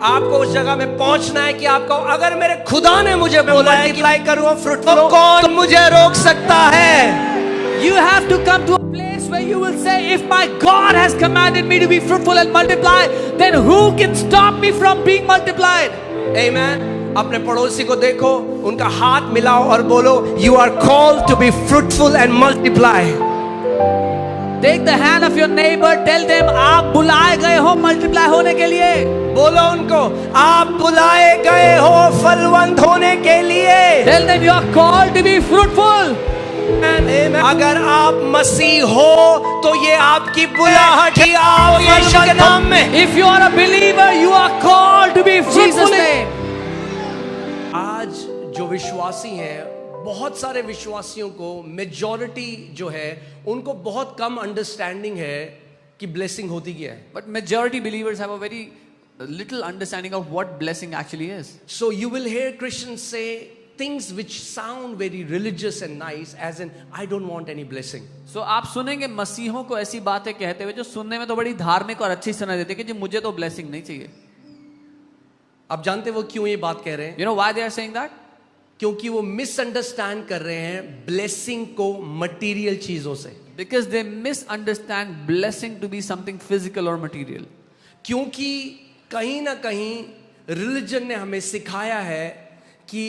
आपको उस जगह में पहुंचना है कि आपको, अगर मेरे खुदा ने मुझे बोला है कि लाई करूं फ्रूटफुल, तो कौन मुझे रोक सकता है? You have to come to a place where you will say, if my God has commanded me to be fruitful and multiply, then who can stop me from being multiplied? Amen. अपने पड़ोसी को देखो, उनका हाथ मिलाओ और बोलो, you are called to be fruitful and multiply. Take the hand of your neighbor, tell them, आप बुलाए गए हो मल्टीप्लाई होने के लिए. बोलो उनको, आप बुलाए गए हो फलवंत होने के लिए. Tell them you are called to be fruitful. Amen. अगर आप मसीह हो तो ये आपकी बुलाहट है, आप यीशु के नाम में. If you are a believer, you are called to be fruitful. आज जो विश्वासी हैं, बहुत सारे विश्वासियों को, मेजॉरिटी जो है उनको बहुत कम अंडरस्टैंडिंग है कि ब्लेसिंग होती क्या है. But majority believers have a very little understanding of what blessing actually is. So you will hear Christians say things which sound very religious and nice, as in I don't want any blessing. So आप सुनेंगे मसीहों को ऐसी बातें कहते हुए जो सुनने में तो बड़ी धार्मिक और अच्छी सुनाई देती है कि जी मुझे तो ब्लेसिंग नहीं चाहिए. आप जानते वो क्यों ये बात कह रहे हैं? You know why they are saying that? क्योंकि वो मिसअंडरस्टैंड कर रहे हैं ब्लेसिंग को मटेरियल चीजों से. Because they misunderstand blessing to be something physical or material. क्योंकि कहीं ना कहीं रिलीजन ने हमें सिखाया है कि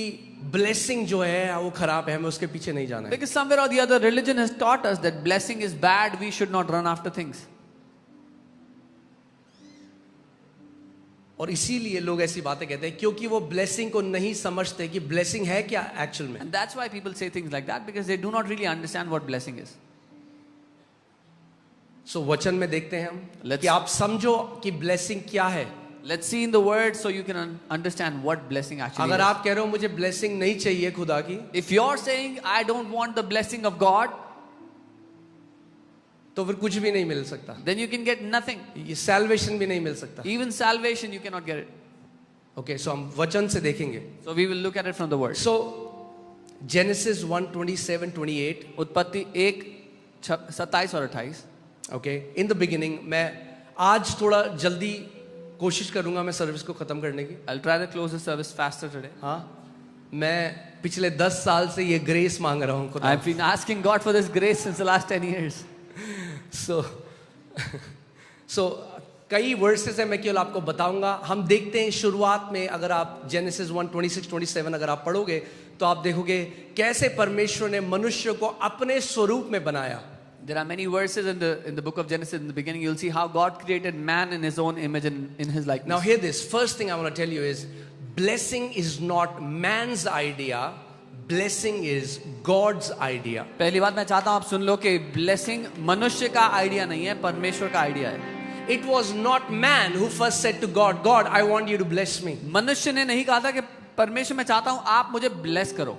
ब्लेसिंग जो है वो खराब है, हमें उसके पीछे नहीं जाना है. Because somewhere or the other religion has taught us that blessing is bad, we should not run after things. और इसीलिए लोग ऐसी बातें कहते हैं क्योंकि वो ब्लेसिंग को नहीं समझते कि ब्लेसिंग है क्या एक्चुअल में. And that's why people say things like that, because they do not really understand what blessing is. So वचन में देखते हैं हम कि आप समझो कि ब्लेसिंग क्या है. Let's see in the word so you can understand what blessing actually अगर is. आप कह रहे हो मुझे ब्लेसिंग नहीं चाहिए खुदा की, If you're saying I don't want the blessing of God, तो फिर कुछ भी नहीं मिल सकता. then you can get nothing. ये सैल्वेशन भी नहीं मिल सकता. Even salvation you cannot get it. Okay, so हम वचन से देखेंगे. So we will look at it from the word. So genesis 1:27-28. उत्पत्ति 1:27 और 28. Okay, in the beginning. मैं आज थोड़ा जल्दी कोशिश करूंगा मैं सर्विस को खत्म करने की. I'll try to close the service faster today. हाँ, मैं पिछले 10 साल से ये ग्रेस मांग रहा हूँ खुदा. I've been asking God for this grace since the last 10 years. So कई वर्सेस है, मैं केवल आपको बताऊंगा. हम देखते हैं शुरुआत में, अगर आप जेनेसिस 1:26-27 अगर आप पढ़ोगे तो आप देखोगे कैसे परमेश्वर ने मनुष्य को अपने स्वरूप में बनाया. There are many verses in the book of Genesis. In the beginning, you'll see how God created man in His own image and in His likeness. Now hear this. First thing I want to tell you is, blessing is not man's idea. Blessing is God's idea. पहली बात मैं चाहता हूँ आप सुन लो कि blessing मनुष्य का idea नहीं है, परमेश्वर का आइडिया है. It was not man who first said to God, God, I want you to bless me. मनुष्य ने नहीं कहा था कि परमेश्वर मैं चाहता हूँ आप मुझे bless करो.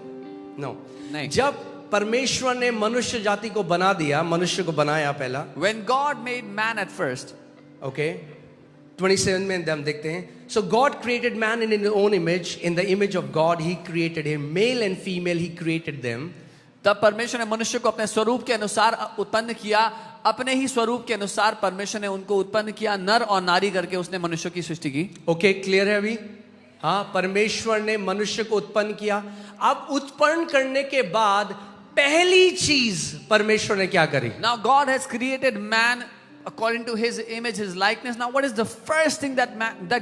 No. नहीं. जब परमेश्वर ने मनुष्य जाति को बना दिया, मनुष्य को बनाया पहला. When God made man at first. Okay. 27 में हम देखते हैं. So God created man in His own image. In the image of God He created him. Male and female He created them. तब परमेश्वर ने मनुष्य को अपने स्वरूप के अनुसार उत्पन्न किया. अपने ही स्वरूप के अनुसार परमेश्वर ने उनको उत्पन्न किया, नर और नारी करके उसने मनुष्य की सृष्टि की. ओके, क्लियर है अभी? हाँ, परमेश्वर ने मनुष्य को उत्पन्न किया. अब उत्पन्न करने के बाद पहली चीज परमेश्वर ने क्या करी? Now God has created man according to His image, His likeness. Now what is the first thing that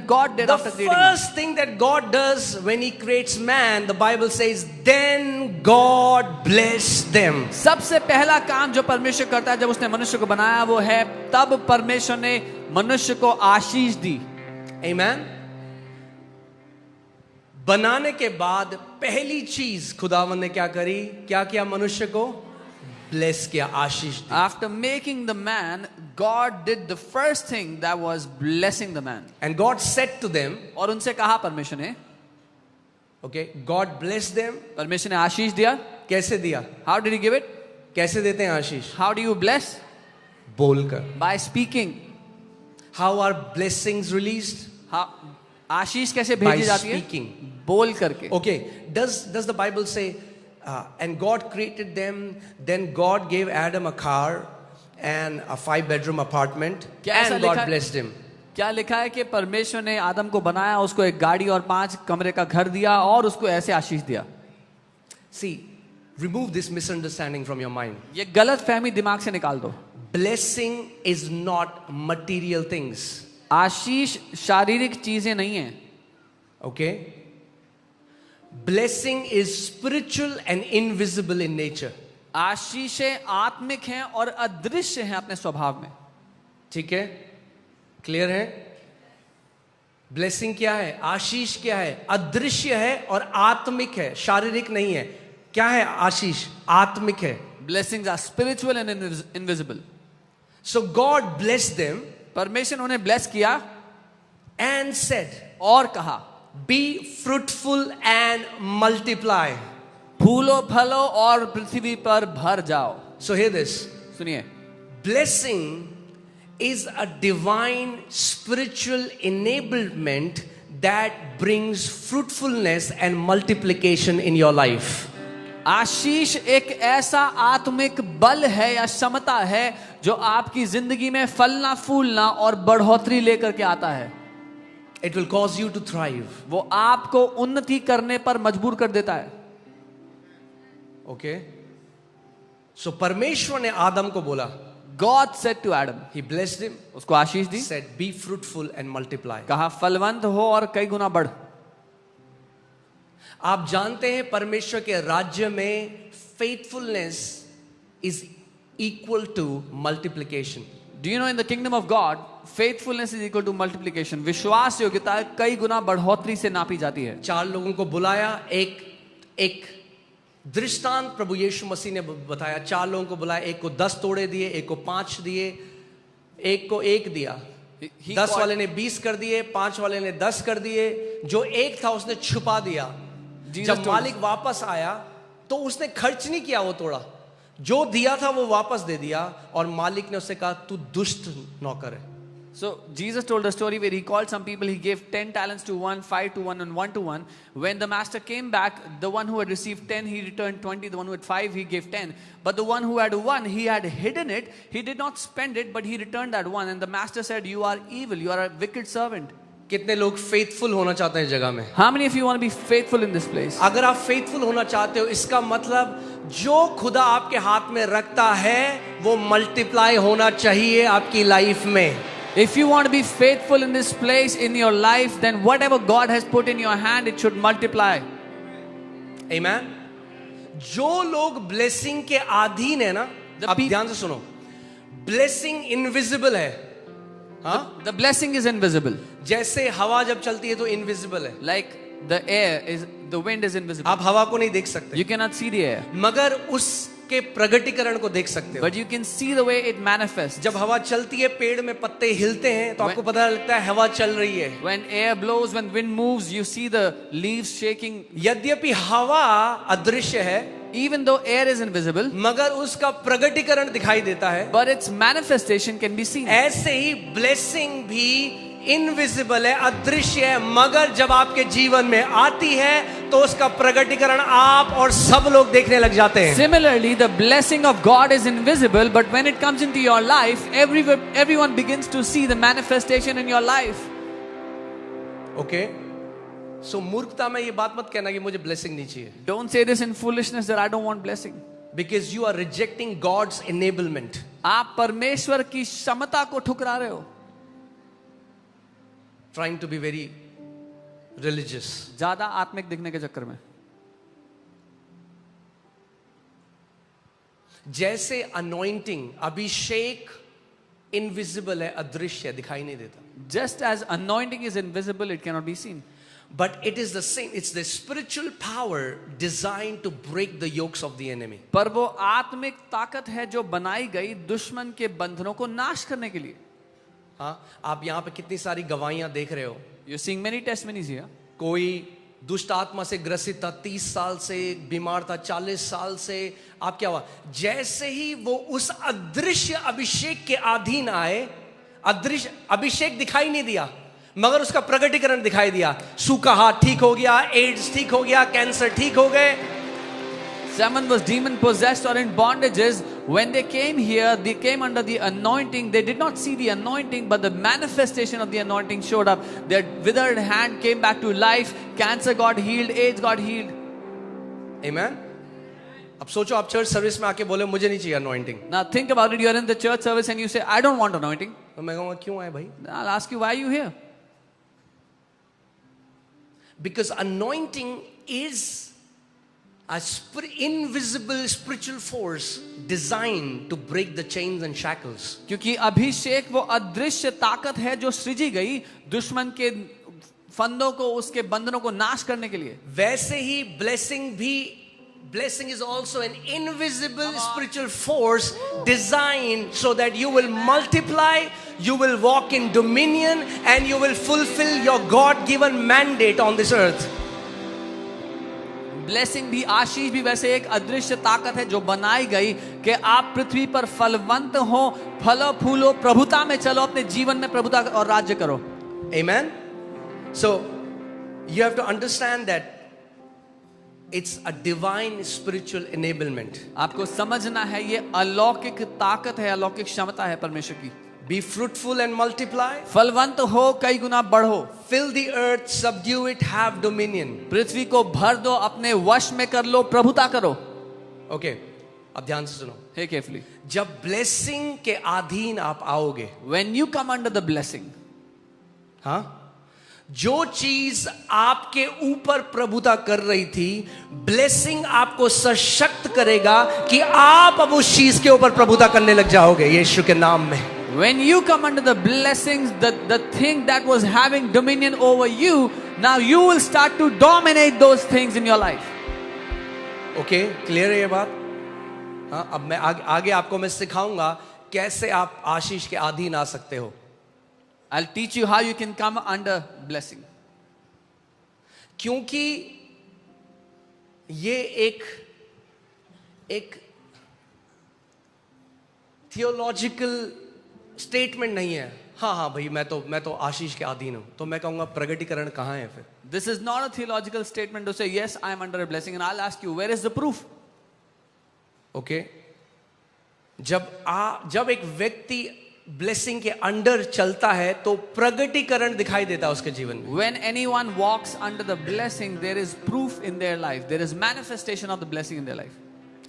God did after creating man? The first thing that God does when He creates man, the Bible says, then God blessed them. सबसे पहला काम जो परमेश्वर करता है जब उसने मनुष्य को बनाया वो है तब परमेश्वर ने मनुष्य को आशीष दी. Amen. बनाने के बाद पहली चीज खुदावन ने क्या करी? क्या किया? मनुष्य को ब्लेस किया, आशीष दी. After making the man, God did the first thing, that was blessing the man. And God said to them, और उनसे कहा परमेश्वर ने, okay, God blessed them. परमेश्वर ने आशीष दिया. कैसे दिया? How did He give it? कैसे देते हैं आशीष? How do you bless? बोलकर. By speaking. How are blessings released? How आशीष कैसे भेजी जाती है? Speaking. बोल करके. Okay, does the Bible say, and God created them, then God gave Adam a car and a 5-bedroom apartment, क्या ऐसा and God लिखा? blessed him? क्या लिखा है कि परमेश्वर ने आदम को बनाया, उसको एक गाड़ी और 5 कमरे का घर दिया और उसको ऐसे आशीष दिया। See, remove this misunderstanding from your mind. ये गलत फहमी दिमाग से निकाल दो। Blessing is not material things. आशीष शारीरिक चीजें नहीं है। Okay? Blessing is spiritual and invisible in nature. आशीषें आत्मिक हैं और अदृश्य हैं अपने स्वभाव में। ठीक है? क्लियर है? ब्लेसिंग क्या है? आशीष क्या है? अदृश्य है और आत्मिक है, शारीरिक नहीं है। क्या है आशीष? आत्मिक है। Blessings are spiritual and invisible. So God blessed them परमेश्वर ने उन्हें ब्लेस किया and said, और कहा, be fruitful and multiply. फूलो फलो और पृथ्वी पर भर जाओ। So hear this. सुनिए, Blessing is a divine spiritual enablement that brings fruitfulness and multiplication in your life. आशीष एक ऐसा आत्मिक बल है या क्षमता है जो आपकी जिंदगी में फलना फूलना और बढ़ोतरी लेकर के आता है। It will cause you to thrive. वो आपको उन्नति करने पर मजबूर कर देता है। Okay? So परमेश्वर ने आदम को बोला, God said to Adam, he blessed him, उसको आशीष दी, said be fruitful and multiply. कहा फलवंत हो और कई गुना बढ़। आप जानते हैं परमेश्वर के राज्य में faithfulness is equal to multiplication. Do you know in the kingdom of God, faithfulness is equal to multiplication. विश्वास योग्यता कई गुना बढ़ोतरी से नापी जाती है। 4 लोगों को बुलाया, एक दृष्टांत प्रभु यीशु मसीह ने बताया। 4 लोगों को बुलाया, एक को 10 तोड़े दिए, एक को 5 दिए, एक को 1 दिया। 10 वाले ने 20 कर दिए, 5 वाले ने 10 कर दिए। जो 1 था उसने छुपा दिया। जब मालिक वापस आया तो उसने खर्च नहीं किया, वो तोड़ा, जो दिया था वो वापस दे दिया। और मालिक ने उससे कहा तू दुष्ट नौकर है। So Jesus told a story where he called some people. He gave 10 talents to one, 5 to one, and 1 to one. When the master came back, the one who had received 10, he returned 20. The one who had 5, he gave 10. But the one who had 1, he had hidden it. He did not spend it, but he returned that 1. And the master said, "You are evil. You are a wicked servant." कितने लोग faithful होना चाहते हैं जगह में? How many of you want to be faithful in this place? अगर आप faithful होना चाहते हो, इसका मतलब जो खुदा आपके हाथ में रखता है वो मल्टीप्लाई होना चाहिए आपकी लाइफ में। If you want to be faithful in this place in your life, then whatever God has put in your hand, it should multiply. Amen. जो लोग ब्लेसिंग के अधीन है ना, अब ध्यान से सुनो, ब्लेसिंग इनविजिबल है। हाँ? The blessing is invisible. जैसे हवा जब चलती है तो इनविजिबल है। Like the air is, the wind is invisible. आप हवा को नहीं देख सकते, You cannot see the air, मगर उसके प्रगटीकरण को देख सकते हो। but you can see the way it manifests. जब हवा चलती है, पेड़ में पत्ते हिलते हैं तो आपको पता लगता है हवा चल रही है। When air blows, when wind moves, you see the leaves shaking. यद्यपि हवा अदृश्य है, Even though air is invisible, मगर उसका प्रगटीकरण दिखाई देता है। but its manifestation can be seen. ऐसे ही ब्लेसिंग भी इनविजिबल है, अदृश्य है, मगर जब आपके जीवन में आती है तो उसका प्रगटीकरण आप और सब लोग देखने लग जाते हैं। Similarly, the blessing of God is invisible, but when it comes into your life, everyone begins to see the manifestation in your life. Okay, so मूर्खता में ये बात मत कहना कि मुझे ब्लेसिंग नहीं चाहिए, Don't say this in foolishness that I don't want blessing. Because you are rejecting God's enablement. आप परमेश्वर की क्षमता को ठुकरा रहे हो, trying to be very religious. ज्यादा आत्मिक दिखने के चक्कर में। जैसे अनॉइंटिंग, अभिषेक इनविजिबल है, अदृश्य है, दिखाई नहीं देता। Just as anointing is invisible, it cannot be seen. But it is the same, it's the spiritual power designed to break the yokes of the enemy. पर वो आत्मिक ताकत है जो बनाई गई दुश्मन के बंधनों को नाश करने के लिए। हाँ, आप यहाँ पे कितनी सारी गवाहियां देख रहे हो। You're seeing many testimonies here. कोई दुष्ट आत्मा से ग्रसित था, 30 साल से बीमार था, 40 साल से। आप क्या हुआ? जैसे ही वो उस अदृश्य अभिषेक के अधीन आए, अदृश्य अभिषेक दिखाई नहीं दिया मगर उसका प्रगटीकरण दिखाई दिया। सूखा हाथ ठीक हो गया, एड्स ठीक हो गया, कैंसर ठीक हो गए। Someone was demon possessed or in bondages, when they came here, they came under the anointing. They did not see the anointing, but the manifestation of the anointing showed up. Their withered hand came back to life. Cancer got healed. AIDS got healed. Amen. अब सोचो आप church service में आके बोले मुझे नहीं चाहिए anointing, Now think about it. You are in the church service and you say, I don't want anointing. तो मैं कहूँगा क्यों आए भाई? I'll ask you, why are you here? Because anointing is a invisible spiritual force designed to break the chains and shackles. क्योंकि अभिषेक वो अदृश्य ताकत है जो सृजी गई दुश्मन के फंदों को, उसके बंधनों को नाश करने के लिए. वैसे ही blessing is also an invisible spiritual force designed so that you will multiply, you will walk in dominion, and you will fulfill your God-given mandate on this earth. Blessing भी, आशीष भी वैसे एक अदृश्य ताकत है जो बनाई गई कि आप पृथ्वी पर फलवंत हो, फलो फूलो, प्रभुता में चलो, अपने जीवन में प्रभुता और राज्य करो. Amen. So you have to understand that it's a divine spiritual enablement. आपको समझना है ये अलौकिक ताकत है, अलौकिक क्षमता है परमेश्वर की. Be fruitful and multiply. फलवंत हो, कई गुना बढ़ो. Fill the earth, subdue it, have dominion. पृथ्वी को भर दो, अपने वश में कर लो, प्रभुता करो. Okay, अब ध्यान से सुनो. Hey carefully. जब blessing के अधीन आप आओगे, When you come under the blessing, हाँ, जो चीज आपके ऊपर प्रभुता कर रही थी, ब्लेसिंग आपको सशक्त करेगा कि आप अब उस चीज के ऊपर प्रभुता करने लग जाओगे यीशु के नाम में. when you come under the blessings, the thing that was having dominion over you, now you will start to dominate those things in your life. Okay, clear है ये बात? हाँ, अब मैं आगे आपको मैं सिखाऊंगा कैसे आप आशीष के अधीन आ सकते हो. I'll teach you how you can come under blessing. क्योंकि ये एक थियोलॉजिकल स्टेटमेंट नहीं है. हाँ भाई मैं तो आशीष के अधीन हूं, तो मैं कहूंगा प्रगटीकरण कहां है फिर? This is not a theological statement to say yes, I am under a blessing, and I'll ask you, where is the proof? Okay, जब एक व्यक्ति ब्लेसिंग के अंडर चलता है तो प्रगटीकरण दिखाई देता है उसके जीवन में. When anyone walks under the blessing, there is proof in their life. There is manifestation of the blessing in their life.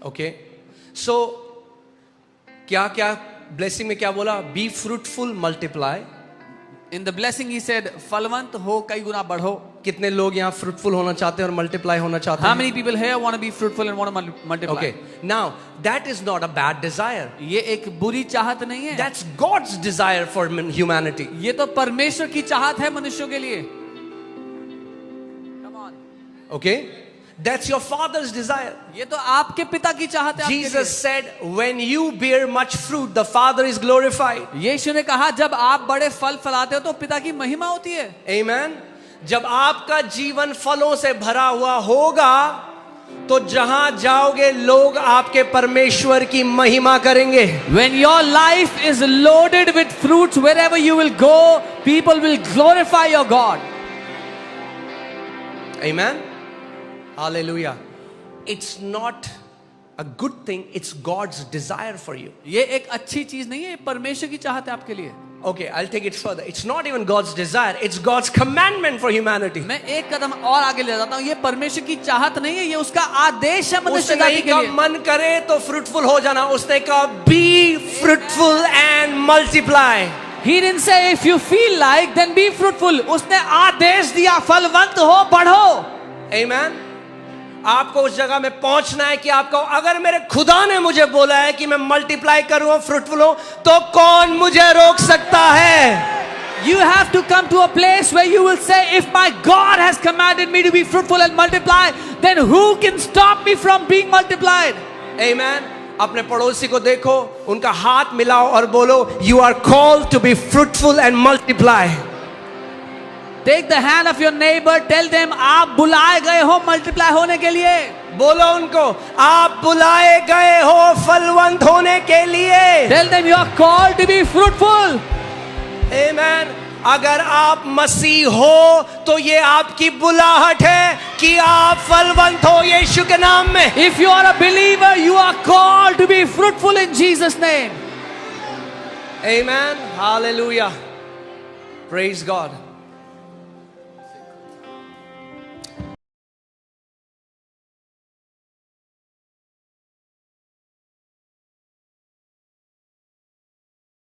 Okay, so क्या ब्लेसिंग में क्या बोला? Be fruitful, multiply. In the blessing he said, फलवंत हो, कई गुना बढ़ो. कितने लोग यहाँ फ्रूटफुल होना चाहते हैं और मल्टीप्लाई होना चाहते How हैं? many people here want to be fruitful and want to multiply? Okay, now that is not a bad desire. ये एक बुरी चाहत नहीं है. That's God's desire for humanity. ये तो परमेश्वर की चाहत है मनुष्यों के लिए. Come on. Okay, that's your Father's desire. ये तो आपके पिता की चाहत है आपके लिए. Jesus said, when you bear much fruit, the Father is glorified. यीशु ने कहा जब आप बड़े फल फलाते हो तो पिता की महिमा होती है. Amen. जब आपका जीवन फलों से भरा हुआ होगा तो जहां जाओगे लोग आपके परमेश्वर की महिमा करेंगे. When your life is loaded with fruits, wherever you will go, people will glorify your God. Amen. Hallelujah. It's not a good thing, it's God's desire for you. ये एक अच्छी चीज नहीं है, परमेश्वर की चाहत है आपके लिए. Okay, I'll take it further. It's not even God's desire, it's God's commandment for humanity. मैं एक कदम और आगे ले जाता हूँ. ये परमेश्वर की चाहत नहीं है, ये उसका आदेश है मनुष्य उसने जाति के कहा लिए. मन करे तो फ्रूटफुल हो जाना, उसने कहा be fruitful and multiply. He didn't say if you feel like then be fruitful. उसने आदेश दिया फलवंत हो, बढ़ो. Amen. आपको उस जगह में पहुंचना है कि आपको, अगर मेरे खुदा ने मुझे बोला है कि मैं मल्टीप्लाई करूं, फ्रूटफुल हूं, तो कौन मुझे रोक सकता है? You have to come to a place where you will say, if my God has commanded me to be fruitful and multiply, then who can stop me from being multiplied? Amen. अपने पड़ोसी को देखो, उनका हाथ मिलाओ और बोलो, you are called to be fruitful and multiply. Take the hand of your neighbor, tell them आप बुलाए गए हो मल्टीप्लाई होने के लिए. बोलो उनको, आप बुलाए गए हो फलवंत होने के लिए. Tell them you are called to be fruitful. Amen. अगर आप मसीह हो तो ये आपकी बुलाहट है कि आप फलवंत हो यीशु के नाम में. If you are a believer, you are called to be fruitful in Jesus' name. Amen. Hallelujah. Praise God.